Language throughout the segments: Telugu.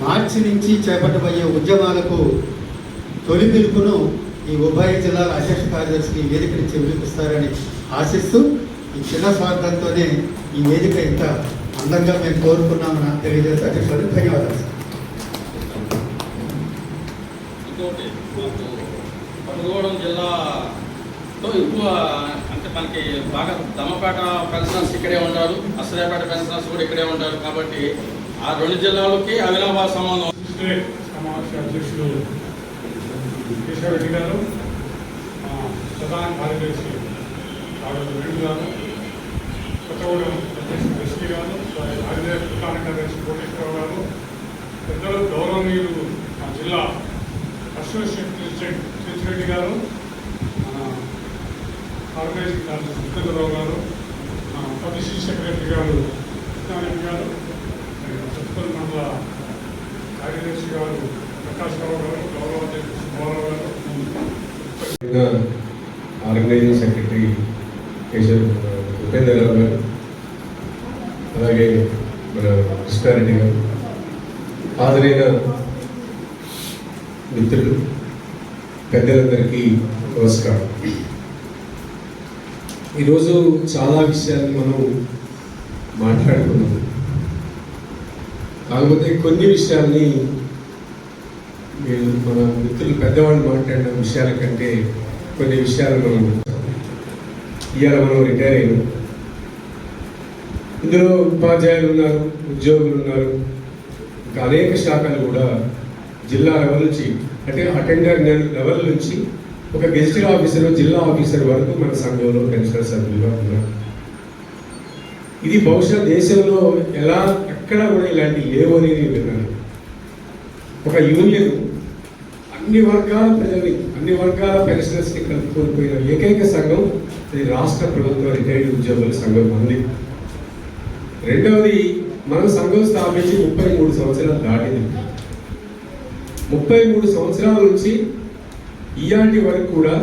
మార్చి నుంచి చేపట్టబోయే ఉద్యమాలకు తొలి పిలుపును ఈ ఉభయ జిల్లాల అధ్యక్ష కార్యదర్శికి వేదిక నుంచి వినిపిస్తారని ఆశిస్తూ ఈ చిన్న స్వార్థంతోనే ఈ వేదిక ఇంత అందంగా మేము కోరుకున్నామని తెలియజేస్తే అధ్యక్షులు ధన్యవాదాలు. ఇంకోటి కొత్తగూడెం జిల్లాలో ఎక్కువ అంటే మనకి బాగా దమ్మపేట పెన్షనర్స్ ఇక్కడే ఉంటారు, అసలేపేట పెన్షనర్స్ కూడా ఇక్కడే ఉంటారు. కాబట్టి ఆ రెండు జిల్లాలకి అవినాభావ సంబంధం. సమావేశ అధ్యక్షులు కేశవరెడ్డి గారు, ప్రధాన కార్యదర్శి వేణు గారు, కొత్తగూడెం అధ్యక్షుడు ఎస్పీ గారు, ప్రధాన కార్యదర్శి కోటేశ్వరరావు గారు, పెద్దలు గౌరవనీయులు మా జిల్లా అసోసియేషన్ ప్రెసిడెంట్ శ్రీరెడ్డి గారు, మన ఆర్గనైజింగ్ కార్యదర్శి ఉత్తరరావు గారు, పబ్లిసిటీ సెక్రటరీ గారు కృష్ణారెడ్డి గారు, సత్పల్ మండల కార్యదర్శి గారు ప్రకాష్ రావు గారు, గౌరవ అధ్యక్షుడు సుబ్బారావు గారు, ఆర్గనైజింగ్ సెక్రటరీ ఉపేంద్రరావు గారు, అలాగే మన కృష్ణారెడ్డి గారు, హాజరైన మిత్రులు పెద్దలందరికీ నమస్కారం. ఈరోజు చాలా విషయాలు మనం మాట్లాడుకున్నాం. కాకపోతే కొన్ని విషయాల్ని మన మిత్రులు పెద్దవాళ్ళు మాట్లాడిన విషయాల కంటే కొన్ని విషయాలు మనం ఇవాళ మనం రిటైర్ అయినాం. ఇందులో ఉపాధ్యాయులు ఉన్నారు, ఉద్యోగులు ఉన్నారు, ఇంకా అనేక శాఖలు కూడా జిల్లా లెవెల్ నుంచి అంటే అటెండర్ లెవెల్ నుంచి ఒక గెజిటెడ్ ఆఫీసర్, జిల్లా ఆఫీసర్ వరకు మన సంఘంలో పెన్షనర్ సభ్యులుగా ఉన్నారు. ఇది బహుశా దేశంలో ఎక్కడా కూడా ఇలాంటి లేవు అని నేను విన్నాను. ఒక యూనియన్ అన్ని వర్గాల ప్రజల్ని, అన్ని వర్గాల పెన్షనర్స్ని కలుపుకోల్పోయిన ఏకైక సంఘం ఇది రాష్ట్ర ప్రభుత్వ రిటైర్డ్ ఉద్యోగుల సంఘం ఉంది. రెండవది, మన సంఘం స్థాపించి 33 సంవత్సరాలు దాటింది. 33 సంవత్సరాల నుంచి ఇయాటి వరకు కూడా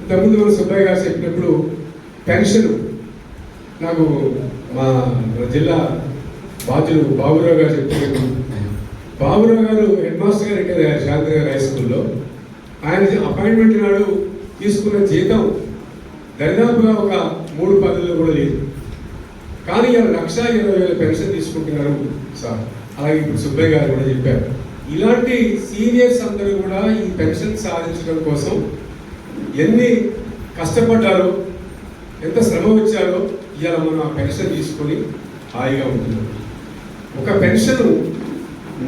ఇంతకుముందు మన సుబ్బయ్య గారు చెప్పినప్పుడు పెన్షన్ నాకు మా జిల్లా బాధ్యులు బాబురావు గారు చెప్పినట్టు, బాబురావు గారు హెడ్ మాస్టర్ గారు రిటైర్ అయ్యారు శాంతినగర్ హై స్కూల్లో. ఆయన అపాయింట్మెంట్ నాడు తీసుకున్న జీతం దరిదాపుగా ఒక 3 పదుల్లో కూడా లేదు. కానీ 1,20,000 పెన్షన్ తీసుకుంటున్నారు సార్. అలాగే ఇప్పుడు సుబ్బయ్య గారు కూడా చెప్పారు. ఇలాంటి సీనియర్స్ అందరూ కూడా ఈ పెన్షన్ సాధించడం కోసం ఎన్ని కష్టపడ్డారో, ఎంత శ్రమ వచ్చారో ఇవాళ మనం ఆ పెన్షన్ తీసుకొని హాయిగా ఉంటున్నాం. ఒక పెన్షన్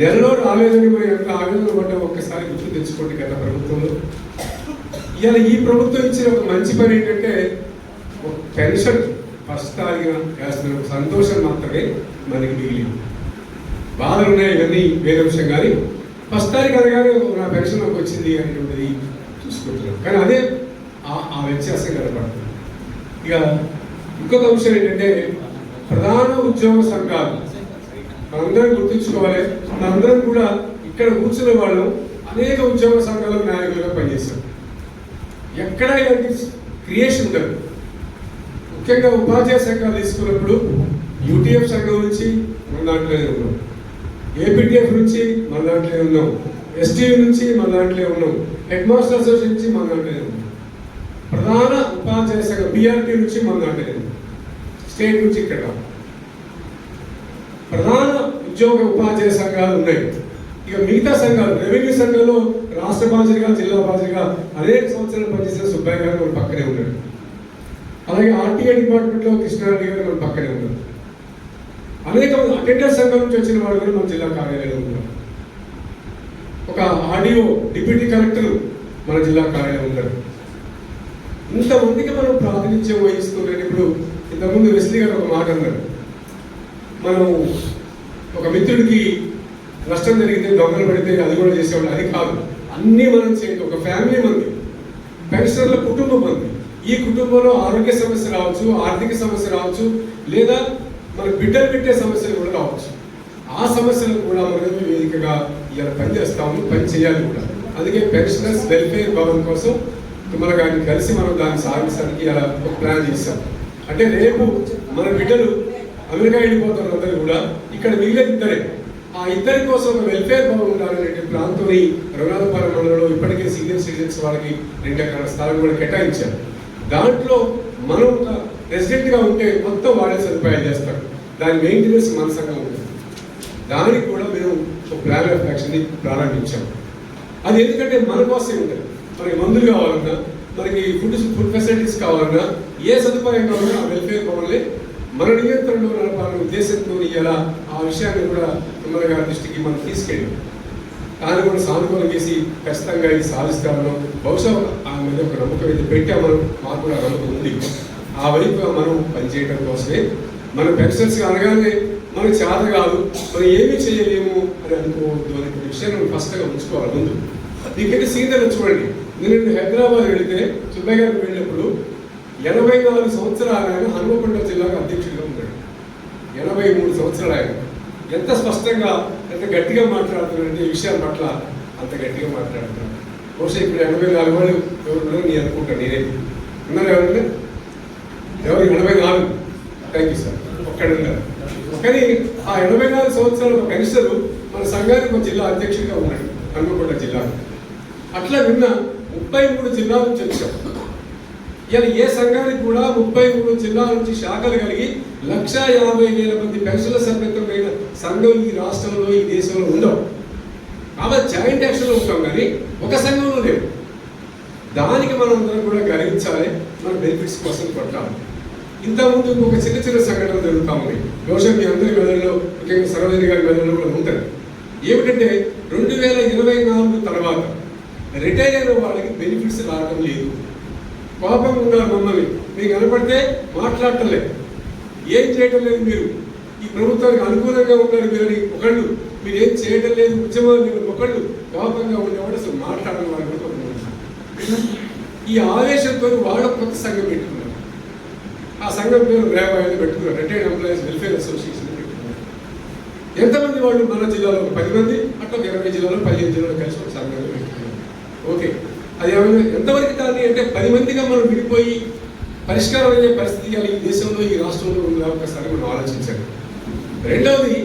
నెలలో రాలేదని మనం ఎంత ఆవేదన పడ్డా ఒక్కసారి గుర్తు తెచ్చుకోండి. గత ప్రభుత్వంలో ఇవాళ ఈ ప్రభుత్వం ఇచ్చిన ఒక మంచి పని ఏంటంటే పెన్షన్ ఫస్ట్ తారీఖున వేస్తున్న సంతోషం మాత్రమే మనకి మిగిలింది. బాధలు ఉన్నాయి, ఇవన్నీ వేరే విషయం. కానీ ఫస్ట్ తారీఖు అనగానే నా పెన్షన్ నాకు వచ్చింది అనేటువంటిది చూసుకుంటున్నాం. కానీ అదే ఆ వ్యత్యాసం కనపడుతుంది. ఇక ఇంకొక విషయం ఏంటంటే ప్రధాన ఉద్యోగ సంఘాలు మనందరం గుర్తుంచుకోవాలి. మనందరం కూడా ఇక్కడ కూర్చున్న వాళ్ళు అనేక ఉద్యోగ సంఘాల నాయకులుగా పనిచేస్తాం. ఎక్కడ ఇలాంటి క్రియేషన్ ఉండదు. ముఖ్యంగా ఉపాధ్యాయ సంఘాలు తీసుకున్నప్పుడు యూటీఎఫ్ సంఘం నుంచి మన దాంట్లోనే ఉన్నాం, ఏపీటీఎఫ్ నుంచి మన దాంట్లోనే ఉన్నాం, ఎస్టీవీ నుంచి మన దాంట్లోనే ఉన్నాం, హెడ్ మాస్టర్ అసోసియేషన్ నుంచి మన దాంట్లోనే ఉన్నాం, ప్రధాన ఉపాధ్యాయ సంఘం బీఆర్టీ నుంచి మన దాంట్లోనే ఉన్నాం, స్టేట్ నుంచి ఇక్కడ ప్రధాన ఉద్యోగ ఉపాధ్యాయ సంఘాలు ఉన్నాయి. ఇక మిగతా సంఘాలు రెవెన్యూ సంఘంలో రాష్ట్ర బాధ్యులుగా, జిల్లా బాధ్యులుగా అనేక సంవత్సరాలు పనిచేసిన సుబ్బయ్య గారు మన పక్కనే ఉన్నాడు. అలాగే ఆర్టీఐ డిపార్ట్మెంట్లో కృష్ణారెడ్డి గారు మన పక్కనే ఉన్నారు. అనేక మంది అటెండర్ సంఘం నుంచి వచ్చిన వాళ్ళు కూడా మన జిల్లా కార్యాలయంలో ఉన్నారు. ఒక ఆర్డీఓ, డిప్యూటీ కలెక్టర్ మన జిల్లా కార్యాలయం ఉన్నారు. ఇంతమందికి మనం ప్రాతినిధ్యం వహిస్తున్నాం. ఇప్పుడు ఇంతకుముందు వెస్లీ గారు ఒక మాట అన్నారు, మనం ఒక మిత్రుడికి నష్టం జరిగితే దొంగలు పడితే అది కూడా చేసేవాళ్ళు. అది కాదు, అన్నీ మనం చేయాలి. ఒక ఫ్యామిలీ మంది, పెన్షనర్ల కుటుంబం మంది, ఈ కుటుంబంలో ఆరోగ్య సమస్య రావచ్చు, ఆర్థిక సమస్య రావచ్చు, లేదా మన బిడ్డలు పెట్టే సమస్యలు కూడా రావచ్చు. ఆ సమస్యలు కూడా మనం వేదికగా ఇలా పనిచేస్తాము, పని చేయాలి కూడా. అందుకే పెన్షనర్స్ వెల్ఫేర్ భవన్ కోసం మన గారిని కలిసి మనం దాన్ని సాధించడానికి ఇలా ఒక ప్లాన్ చేస్తాం. అంటే రేపు మన బిడ్డలు అమెరికా వెళ్ళిపోతున్న అందరూ కూడా ఇక్కడ మిగిలిన ఇద్దరే, ఆ ఇద్దరి కోసం ఒక వెల్ఫేర్ భవన్ ఉండాలనే ప్రాంతం రఘునాథపాలెం మండలంలో ఇప్పటికే సీనియర్ సిటిజన్స్ వాళ్ళకి 2 ఎకరాల స్థలం కూడా కేటాయించారు. దాంట్లో మనం ఒక రెసిడెంట్గా ఉంటే మొత్తం వాళ్ళే సదుపాయాలు చేస్తారు. దాని మెయింటెనెన్స్ మన సంఘం ఉంటుంది. దానికి కూడా మేము ఒక ప్లాన్ ఆఫ్ యాక్షన్ని ప్రారంభించాము. అది ఎందుకంటే మన కోసమే ఉంటుంది. మనకి మందులు కావాలన్నా, మనకి ఫుడ్ ఫెసిలిటీస్ కావాలన్నా, ఏ సదుపాయం కావాలన్నా ఆ వెల్ఫేర్ భవన్లే మన నియంత్రణలో నడపాలనే ఉద్దేశంతో ఇలా ఆ విషయాన్ని కూడా ఎమ్మెల్యే గారి దృష్టికి మనం తీసుకెళ్ళాం. దాన్ని కూడా సానుకూలం చేసి ఖచ్చితంగా ఇది సాధిస్తామని బహుశా ఆ మీద ఒక నమ్మకం అయితే పెట్టామని మాకు కూడా నమ్మకం ఉంది. ఆ వైపు మనం పనిచేయడం కోసమే మన పెన్షన్స్ అనగానే మనకు చేత కాదు, మనం ఏమీ చేయలేము అని అనుకోవద్దు అనే విషయాన్ని ఫస్ట్గా ఉంచుకోవాలి. ముందు దీనికంటే సీనియర్లు చూడండి, నేను హైదరాబాద్ వెళితే సుబ్బయ్య గారికి వెళ్ళినప్పుడు 84 సంవత్సరాలు ఆయన హనుమకొండ జిల్లాకు అధ్యక్షుడిగా ఉన్నాడు. 83 సంవత్సరాలు ఆయన ఎంత స్పష్టంగా ఎంత గట్టిగా మాట్లాడుతున్నారంటే ఈ విషయాల పట్ల అంత గట్టిగా మాట్లాడుతున్నాడు. బహుశా ఇప్పుడు 84 వాళ్ళు ఎవరు ఉన్నారో నేను అనుకుంటాను. నేనే ఉన్నారు ఎవరంటే ఎవరు 84. Thank you sir. ఒక్కడున్నారు. కానీ ఆ 84 సంవత్సరాల పెన్షన్ మన సంఘానికి ఒక జిల్లా అధ్యక్షుడిగా ఉన్నాడు హనుమకొండ జిల్లా. అట్లా నిన్న 33 జిల్లాల నుంచి వచ్చాం. ఇలా ఏ సంఘానికి కూడా 33 జిల్లాల నుంచి శాఖలు కలిగి 1,50,000 మంది పెన్షన్ల సభ్యత్వమైన సంఘం ఈ రాష్ట్రంలో ఈ దేశంలో ఉండవు. కాబట్టి జాయింట్ యాక్షన్లో ఉంటాం కానీ ఒక సంఘంలో లేవు. దానికి మనం అందరం కూడా గర్వించాలి, మన బెనిఫిట్స్ కోసం కొట్టాలి. ఇంతకుముందు ఒక చిన్న చిన్న సంఘటనలు జరుగుతూ ఉన్నాయి. బహుశా మీ అందరి మెదడులో, ముఖ్యంగా సరోజిని గారి మెదడులో కూడా ఉంటుంది. ఏమిటంటే 2024 తర్వాత రిటైర్ అయిన వాళ్ళకి బెనిఫిట్స్ రావడం లేదు. పాపం ఉన్నారు మమ్మల్ని, మీకు కనపడితే మాట్లాడటం లేదు, ఏం చేయటం లేదు. మీరు ఈ ప్రభుత్వానికి అనుకూలంగా ఉన్నారు మీరని ఒకళ్ళు, మీరు ఏం చేయటం లేదు ఉద్యమాలు మీరు ఒకళ్ళు, పాపంగా ఉండేవాడు అసలు మాట్లాడడం వాళ్ళు కూడా ఈ ఆవేశంతో వాళ్ళు కొత్త సంఘం పెట్టుకున్నారు. ఆ సంఘం పేరు రేవాయిని పెట్టుకున్నారు, రిటైర్డ్ ఎంప్లాయీస్ వెల్ఫేర్ అసోసియేషన్ పెట్టుకున్నారు. ఎంతమంది వాళ్ళు మన జిల్లాలో 10 మంది, అట్లా 20 జిల్లాలో 15 జిల్లాలో కలిసి ఒక సంఘంగా పెట్టుకున్నారు. ఓకే, అది ఏమైనా ఎంతవరకు దాన్ని అంటే 10 మందిగా మనం విడిపోయి పరిష్కారం అయ్యే పరిస్థితి ఈ దేశంలో ఈ రాష్ట్రంలో ఉందా ఒకసారి మనం ఆలోచించండి. రెండవది,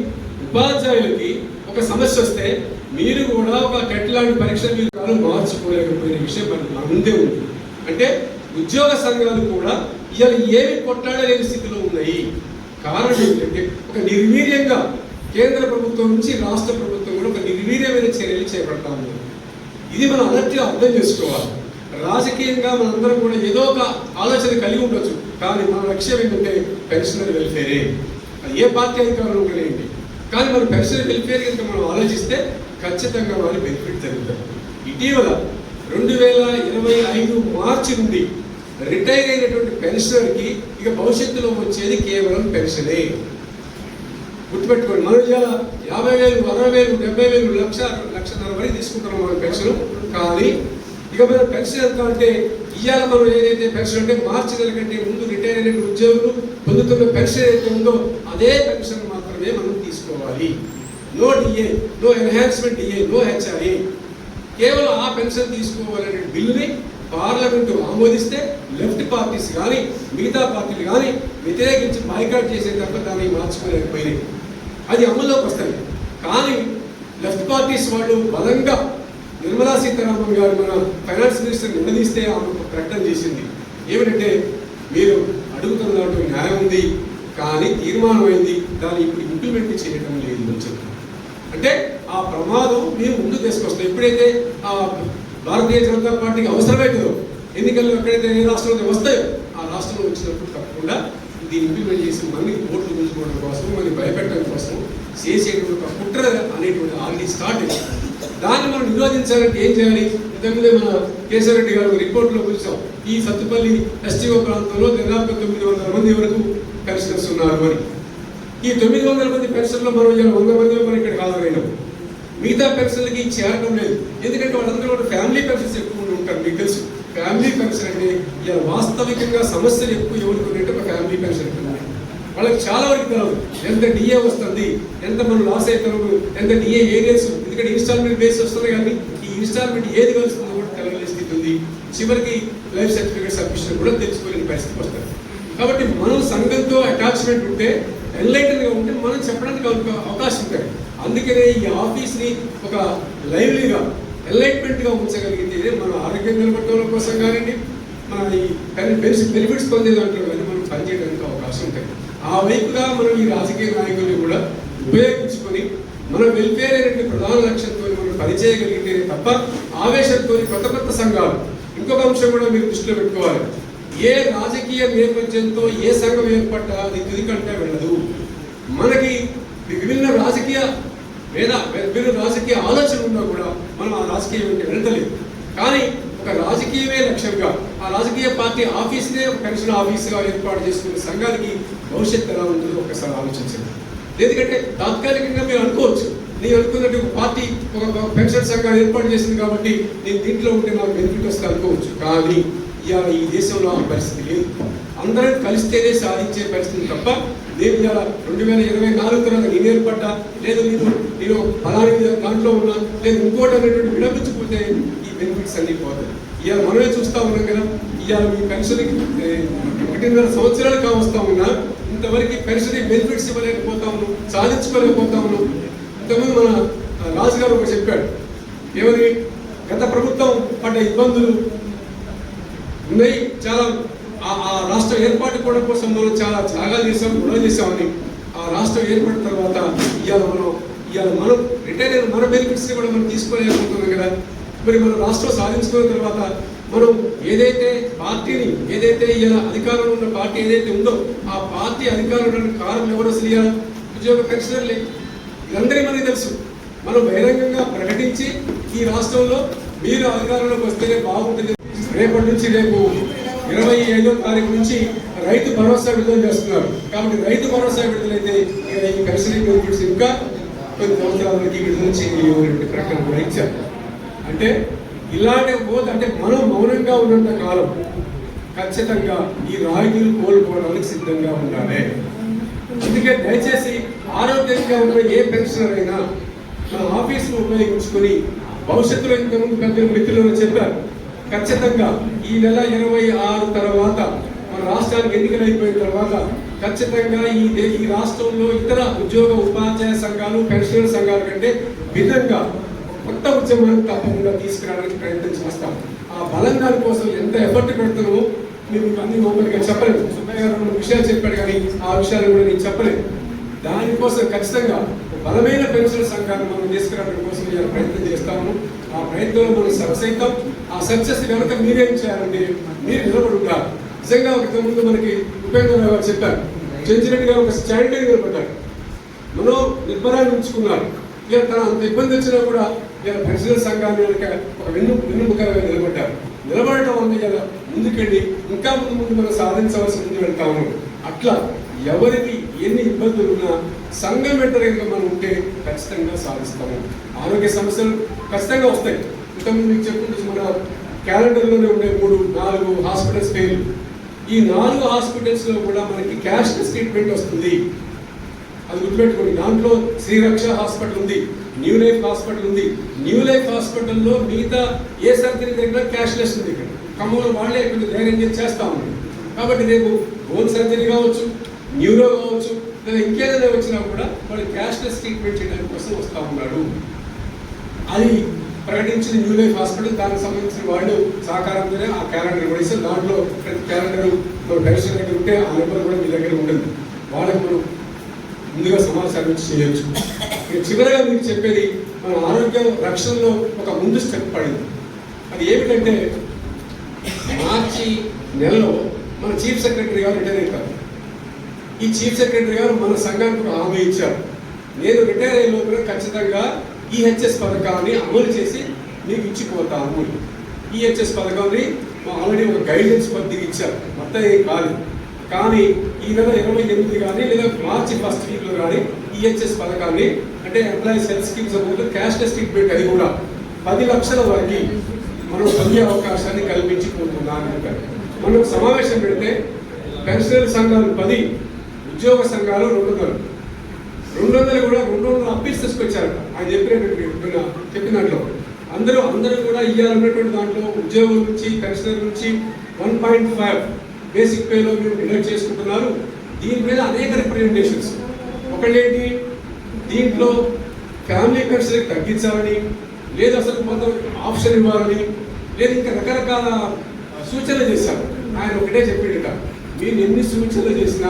ఉపాధ్యాయులకి ఒక సమస్య వస్తే మీరు కూడా ఒక టెట్ లాంటి పరీక్ష మీరు మార్చుకోలేకపోయిన విషయం మన ముందే ఉంది. అంటే ఉద్యోగ సంఘాలు కూడా ఇవాళ ఏమి కొట్లాడలేని స్థితిలో ఉన్నాయి. కారణం ఏంటంటే ఒక నిర్వీర్యంగా కేంద్ర ప్రభుత్వం నుంచి రాష్ట్ర ప్రభుత్వం కూడా ఒక నిర్వీర్యమైన చర్యలు చేపడతాము. ఇది మనం అలర్ట్గా అర్థం చేసుకోవాలి. రాజకీయంగా మనందరం కూడా ఏదో ఒక ఆలోచన కలిగి ఉండొచ్చు, కానీ మన లక్ష్యం ఏంటంటే పెన్షనరీ వెల్ఫేరే. అది ఏ పార్టీ అధికారంలో కలిగింది, కానీ మన పెన్షనరీ వెల్ఫేర్ కనుక మనం ఆలోచిస్తే ఖచ్చితంగా వారి బెనిఫిట్ జరుగుతుంది. ఇటీవల 2025 మార్చి నుండి రిటైర్ అయినటువంటి పెన్షనర్కి ఇక భవిష్యత్తులో వచ్చేది కేవలం పెన్షనే. గుర్తుపెట్టుకోండి, మనం ఇవాళ 50,000, 60,000, 70,000, 1,00,000 వరకు తీసుకుంటున్నాం మన పెన్షన్. కానీ ఇక మన పెన్షన్ ఎంత అంటే ఇవాళ మనం ఏదైతే పెన్షన్ అంటే మార్చి నెల కంటే ముందు రిటైర్ అయిన ఉద్యోగులు పొందుతున్న పెన్షన్ ఏదైతే ఉందో అదే పెన్షన్ మాత్రమే మనం తీసుకోవాలి. No DA, no enhancement DA, no HRA. కేవలం ఆ పెన్షన్ తీసుకోవాలనే బిల్లుని పార్లమెంటు ఆమోదిస్తే లెఫ్ట్ పార్టీస్ కానీ మిగతా పార్టీలు కానీ వ్యతిరేకించి బాయ్కాట్ చేసే తప్ప దాన్ని మార్చుకోలేకపోయినాయి. అది అమల్లోకి వస్తుంది. కానీ లెఫ్ట్ పార్టీస్ వాళ్ళు బలంగా నిర్మలా సీతారామన్ గారు మన ఫైనాన్స్ మినిస్టర్ నిలదీస్తే ఆమె ఒక ప్రకటన చేసింది. ఏమిటంటే మీరు అడుగుతున్న దాంట్లో న్యాయం ఉంది, కానీ తీర్మానం అయింది, దాన్ని ఇప్పుడు ఇంప్లిమెంట్ చేయడం లేదు అని చెప్పారు. అంటే ఆ ప్రమాదం మేము ముందు తీసుకొస్తాం. ఎప్పుడైతే ఆ భారతీయ జనతా పార్టీకి అవసరమవుతుందో ఎన్నికల్లో ఎక్కడైతే ఏ రాష్ట్రంలో వస్తాయో ఆ రాష్ట్రంలో వచ్చినప్పుడు తప్పకుండా దీన్ని ఇంప్లిమెంట్ చేసి మళ్ళీ ఓట్లు గుంజుకోవడం కోసం, మళ్ళీ భయపెట్టడం కోసం చేసేటువంటి ఒక కుట్ర అనేటువంటి ఆల్రెడీ స్టార్ట్ అయింది. దాన్ని మనం నిరోధించాలంటే ఏం చేయాలి? ఇంతకుముందే మన కేశవరెడ్డి గారు రిపోర్ట్లో పిలిచాం, ఈ సత్తుపల్లి ఎస్టీఓ ప్రాంతంలో దాదాపు 900 మంది వరకు పెన్షనర్స్ ఉన్నారు అని. ఈ 900 మంది పెన్షన్లో మనం 100 మంది మనం ఇక్కడ హాజరైనాం. మిగతా పెన్షన్లకి చేరడం లేదు. ఎందుకంటే వాళ్ళందరూ కూడా ఫ్యామిలీ పెన్షన్స్ ఎక్కువ ఉంటారు. మీకు తెలుసు ఫ్యామిలీ పెన్షన్ అంటే ఇలా వాస్తవికంగా సమస్యలు ఎక్కువ ఎవరికి ఉన్నట్టు ఒక ఫ్యామిలీ పెన్షన్ ఉన్నాయి. వాళ్ళకి చాలా వరకు తెలియదు ఎంత డిఏ వస్తుంది, ఎంత మనం లాస్ అవుతాము, ఎంత డిఏ ఏరియాస్, ఎందుకంటే ఇన్స్టాల్మెంట్ బేస్ వస్తుంది. కానీ ఈ ఇన్స్టాల్మెంట్ ఏది కలుస్తుందో కూడా తెలియని స్థితి ఉంది. చివరికి లైఫ్ సర్టిఫికేట్ సబ్మిషన్ కూడా తెలుసుకోలేని పరిస్థితి వస్తుంది. కాబట్టి మనం సంఘంతో అటాచ్మెంట్ ఉంటే, ఎన్లైటన్గా ఉంటే మనం చెప్పడానికి అవకాశం ఉంటుంది. అందుకనే ఈ ఆఫీస్ని ఒక లైవ్లీగా ఎన్లైట్మెంట్గా ఉంచగలిగితే మన ఆరోగ్యం నిలబడటం కోసం కానివ్వండి, మన ఈ బెనిఫిట్స్ పొందే దాంట్లో కానీ మనం పనిచేయడానికి అవకాశం ఉంటుంది. ఆ వైపుగా మనం ఈ రాజకీయ నాయకుల్ని కూడా ఉపయోగించుకొని మన వెల్ఫేర్ అనేటువంటి ప్రధాన లక్ష్యంతో మనం పనిచేయగలిగితే తప్ప ఆవేశంతో కొత్త సంఘాలు, ఇంకొక అంశం కూడా మీరు దృష్టిలో పెట్టుకోవాలి. ఏ రాజకీయ నేపథ్యంతో ఏ సంఘం ఏర్పడ్డా అది తుది కంటే వెళ్ళదు. మనకి విభిన్న రాజకీయ ఆలోచన ఉన్నా కూడా మనం ఆ రాజకీయం వెళ్తలేదు. కానీ ఒక రాజకీయమే లక్ష్యంగా ఆ రాజకీయ పార్టీ ఆఫీస్నే ఒక పెన్షన్ ఆఫీస్గా ఏర్పాటు చేసుకునే సంఘానికి భవిష్యత్తు ఎలా ఉంటుందో ఒకసారి ఆలోచించండి. ఎందుకంటే తాత్కాలికంగా మీరు అనుకోవచ్చు, నేను అనుకున్నట్టు ఒక పార్టీ ఒక పెన్షన్ సంఘాన్ని ఏర్పాటు చేసింది కాబట్టి నేను దీంట్లో ఉంటే నాకు బెనిఫిట్ వస్తే అనుకోవచ్చు. కానీ ఇవాళ ఈ దేశంలో ఆ పరిస్థితి లేదు. అందరం కలిస్తేనే సాధించే పరిస్థితి తప్ప నేను ఇవాళ 2024 తర్వాత నేను ఏర్పడ్డా, లేదు నేను ఫలాని దాంట్లో ఉన్నా, లేదు ఇంకోటి అనేటువంటి విడపించిపోతే ఈ బెనిఫిట్స్ అన్నీ పోతాయి. ఇవాళ మనమే చూస్తూ ఉన్నాం కదా, ఇవాళ మీ పెన్షన్కి 1.5 సంవత్సరాలు కావస్తా ఉన్నా ఇంతవరకు పెన్షన్ బెనిఫిట్స్ ఇవ్వలేకపోతా ఉన్నాం, సాధించుకోలేకపోతా ఉన్నాం. ఇంతకుముందు మన రాజుగారు ఒకటి చెప్పాడు, ఏమని గత ప్రభుత్వం పడ్డ ఇబ్బందులు ఉన్నాయి, చాలా ఆ రాష్ట్రం ఏర్పాటు కూడా కోసం మనం చాలా త్యాగాలు చేసాం, గొడవ చేసామని. ఆ రాష్ట్రం ఏర్పడిన తర్వాత ఇవాళ మనం రిటైర్ అయిన మన బెనిఫిట్స్ కూడా మనం తీసుకోలేకపోతున్నాం కదా. మరి మనం రాష్ట్రం సాధించుకున్న తర్వాత మనం ఏదైతే ఇవాళ అధికారంలో ఉన్న పార్టీ ఏదైతే ఉందో ఆ పార్టీ అధికారంలో ఉన్న కారణం ఎవరు అసలు ఇవాళ ఉద్యోగ పెన్షనర్లే. ఇదందరికీ మనకి తెలుసు. మనం బహిరంగంగా ప్రకటించి ఈ రాష్ట్రంలో మీరు అధికారంలోకి వస్తేనే బాగుంటుంది. రేపటి నుంచి రేపు 25వ తారీఖు నుంచి రైతు భరోసా విడుదల చేస్తున్నారు. కాబట్టి రైతు భరోసా విడుదలైతే ఈ పెన్షన్ బెనిఫిట్స్ ఇంకా కొన్ని సంవత్సరాలకి విడుదల చేయలేని ప్రకటన కూడా ఇచ్చారు. అంటే ఇలాంటి అంటే మనం మౌనంగా ఉన్నంత కాలం ఖచ్చితంగా ఈ రాయితీలు కోల్పోవడానికి సిద్ధంగా ఉండాలి. అందుకే దయచేసి ఆరోగ్యంగా ఉన్న ఏ పెన్షనర్ అయినా మన ఆఫీసును ఉపయోగించుకొని భవిష్యత్తులో ఇంతకుముందు పెద్ద మిత్రులు చెప్పారు, ఖచ్చితంగా ఈ నెల 26 తర్వాత మన రాష్ట్రానికి ఎన్నికలు అయిపోయిన తర్వాత ఖచ్చితంగా ఈ రాష్ట్రంలో ఇతర ఉద్యోగ ఉపాధ్యాయ సంఘాలు పెన్షనర్ సంఘాల కంటే భిన్నంగా కొత్త ఉద్యమాన్ని తప్పకుండా తీసుకురావడానికి ప్రయత్నం చేస్తాం. ఆ బలంగా కోసం ఎంత ఎఫర్ట్ పెడుతున్నామో మీరు అన్ని ఓపెన్గా చెప్పలేదు. సుబ్బయ్య గారు 2 విషయాలు చెప్పాడు, కానీ ఆ విషయాలు కూడా నేను చెప్పలేదు. దానికోసం ఖచ్చితంగా బలమైన పెన్షన్ సంఘాన్ని మనం తీసుకురావడం కోసం ప్రయత్నం చేస్తాము. ఆ ప్రయత్నంలో మనం సక్సెస్ అవుతాం. ఆ సక్సెస్ కనుక మీరేం చేయాలంటే మీరు నిలబడి ఉంటారు. నిజంగా ఒక ముందు మనకి ఉపేంద్రరావు గారు చెప్పారు, చెంచిరెడ్డి గారు ఒక స్టాండర్డ్ నిలబడ్డారు, మనో నిర్భరాన్ని ఉంచుకున్నారు. ఇక తన అంత ఇబ్బంది వచ్చినా కూడా ఇలా పెన్షన్ సంఘాన్ని ఒక వెన్నుముకగా నిలబడటం వల్ల ఇలా ముందుకెళ్ళి ఇంకా ముందు మనం సాధించవలసి ముందు వెళ్తాము. అట్లా ఎవరికి ఎన్ని ఇబ్బందులు ఉన్నా సంఘం వెంటనే మనం ఉంటే ఖచ్చితంగా సాధిస్తాము. ఆరోగ్య సమస్యలు ఖచ్చితంగా వస్తాయి. ఇంతకుముందు మీకు చెప్పుకుంటూ మన క్యాలెండర్లోనే ఉండే 3-4 హాస్పిటల్స్ పేర్లు. ఈ 4 హాస్పిటల్స్లో కూడా మనకి క్యాష్లెస్ ట్రీట్మెంట్ వస్తుంది. అది గుర్తుపెట్టుకోండి. దాంట్లో శ్రీరక్ష హాస్పిటల్ ఉంది, న్యూ లైఫ్ హాస్పిటల్ ఉంది. న్యూ లైఫ్ హాస్పిటల్లో మిగతా ఏ సర్జరీ దగ్గర క్యాష్లెస్ ఉంది. ఇక్కడ ఖమ్మంలో వాళ్ళే ఇక్కడ ధైర్యం చేస్తా ఉన్నారు. కాబట్టి రేపు బోన్ సర్జరీ కావచ్చు, న్యూరో కావచ్చు, లేదా ఇంకేదైనా వచ్చినా కూడా వాళ్ళు క్యాష్లెస్ ట్రీట్మెంట్ చేయడానికి కోసం వస్తూ ఉన్నారు. అది ప్రకటించిన న్యూ లైఫ్ హాస్పిటల్, దానికి సంబంధించిన వాళ్ళు సహకారంతోనే ఆ క్యాలెండర్ కూడా ఇస్తారు. దాంట్లో ప్రతి క్యాలెండర్ పెన్షన్ దగ్గర ఉంటే ఆ నెంబర్ కూడా మీ దగ్గర ఉంటుంది. వాళ్ళకి మనం ముందుగా సమాచారం చేయొచ్చు. చివరిగా మీకు చెప్పేది, మన ఆరోగ్య రక్షణలో ఒక ముందు స్టెప్ పడింది. అది ఏమిటంటే మార్చి నెలలో మన చీఫ్ సెక్రటరీ గారు రిటైర్ అవుతారు. ఈ చీఫ్ సెక్రటరీ గారు మన సంఘానికి ఒక హామీ ఇచ్చారు, నేను రిటైర్ అయిన లోపల ఖచ్చితంగా ఈహెచ్ఎస్ పథకాన్ని అమలు చేసి మీకు ఇచ్చిపోతాము. ఈహెచ్ఎస్ పథకాన్ని ఆల్రెడీ ఒక గైడెన్స్ కొద్దిగా ఇచ్చారు, మొత్తం ఏం కాదు. కానీ ఈ నెల 28 కానీ లేదా మార్చి 1st వీక్లో కానీ ఈహెచ్ఎస్ పథకాన్ని, అంటే employees health schemes cashless treatment, అది కూడా 10 లక్షల వరకు మనం పొందే అవకాశాన్ని కల్పించిపోతున్నాం. మనం సమావేశం పెడితే పెన్షనర్ సంఘాలు 10, ఉద్యోగ సంఘాలు 200 కూడా 200 అప్పీల్స్ తీసుకొచ్చారట. ఆయన చెప్పినట్లు అందరూ కూడా ఇవ్వాలన్నటువంటి దాంట్లో ఉద్యోగం నుంచి పెన్షనర్ నుంచి 1.5 బేసిక్ పేలో మీరు డిడక్ట్ చేసుకుంటున్నారు. దీని మీద అనేక రిప్రజెంటేషన్స్. ఒకటేంటి, దీంట్లో ఫ్యామిలీ పెన్షన్ తగ్గించాలని, లేదు అసలు కొంత ఆప్షన్ ఇవ్వాలని, లేదు ఇంకా రకరకాల సూచనలు చేశారు. ఆయన ఒకటే చెప్పాడట, మీరు ఎన్ని సూచనలు చేసినా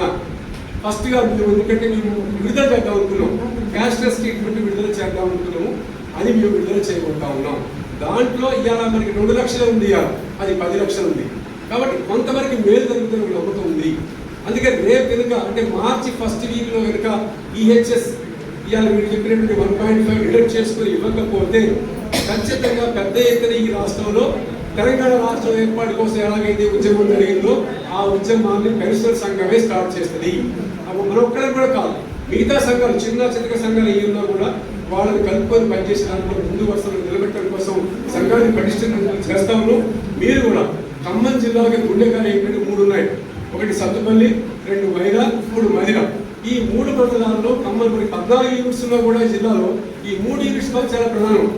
ఫస్ట్గా మేము ఎందుకంటే మేము విడుదల చేద్దాం అనుకున్నాం, క్యాష్లెస్ ట్రీట్మెంట్ విడుదల చేద్దాం అనుకున్నాము, అది మేము విడుదల చేయబోతా ఉన్నాం. దాంట్లో ఇవాళ మనకి 2 లక్షలు ఉంది, అది 10 లక్షలు ఉంది. కాబట్టి కొంతవరకు మేలు జరుగుతున్న నమ్మకం ఉంది. అందుకని రేపు కనుక అంటే మార్చి ఫస్ట్ వీక్లో కనుక ఈహెచ్ఎస్ ఇవాళ మీరు చెప్పినటువంటి 1.5 డిడక్ట్ చేసుకుని ఇవ్వకపోతే ఖచ్చితంగా పెద్ద ఎత్తున ఈ రాష్ట్రంలో తెలంగాణ రాష్ట్రం ఏర్పాటు కోసం ఎలాగైతే ఉద్యమం జరిగిందో ఆ ఉద్యమాన్ని పెన్షనర్ సంఘమే స్టార్ట్ చేస్తుంది. మన ఒక్కరికి కూడా కాదు, మిగతా సంఘాలు చిన్న చిన్న సంఘాలు ఏమన్నా కూడా వాళ్ళని కలుపుకొని పనిచేసే దాంట్లో ముందు వరుసలో నిలబెట్టడం కోసం సంఘాన్ని పటిష్టం చేస్తాము. మీరు కూడా ఖమ్మం జిల్లాకి గుండెకాయ ఏంటంటే 3 ఉన్నాయి. ఒకటి సత్తుపల్లి, 2 వైరా, 3 మదిర. ఈ 3 మండలాల్లో ఖమ్మం 14 యూనిట్స్ లో కూడా జిల్లాలో ఈ 3 యూనిట్స్ చాలా ప్రధానం.